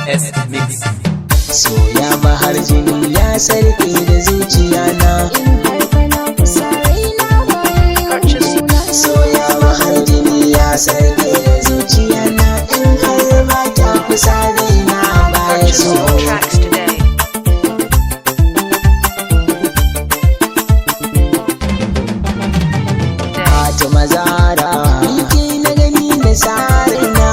S Mix. Soya bahar jini ya sarki da zuciya na. Soya bahar jini ya sarki da zuciya na. In har ba ta kusa raina baya so. Fatima Zara, ni na gani da sarina.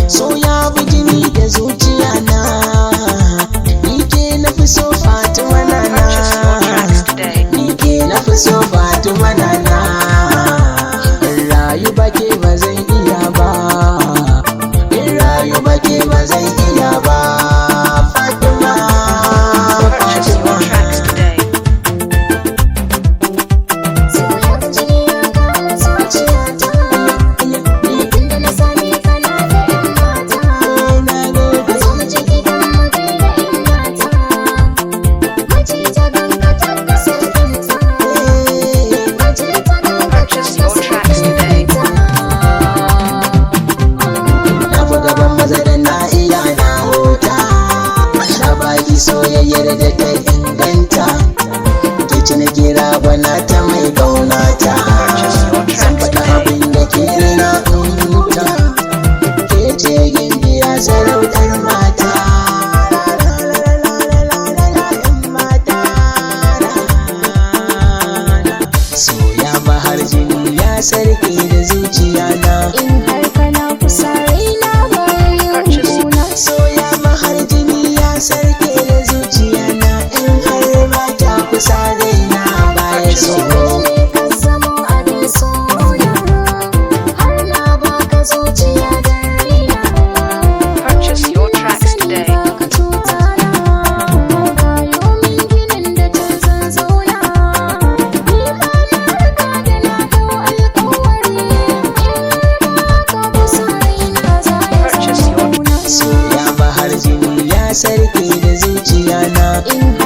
Soya jini da zuciya na. Ni ke na fi so Fatima nana. Ni ke na fi so Fatima nana. In rayu bake ba zan iya ba. In rayu bake ba zan iya ba. Fatima, Fatima. Soyayyar da ta inganta ke ci na kira bana ta mai ƙaunata. Zan faɗa abin da ke rina ta. Ke ce gimbiya sarautar mata. Soya bahar jini ya sarki da zuciya na. In har kana kusa raina bayan kuna. Soya bahar jini ya sarki da zuciya na. In har ba ta kusa raina baya so. Ka zamo abin sona, har na baka zuciya da raina. Purchase your tracks Sani today. baka cuta na, kayo min ginin da can zan zauna. Ni ma na riga da na dau alƙawari, in baka kusa raina za ya Purchase your zauna. Soya bahar jini ya sarki da zuciya na. In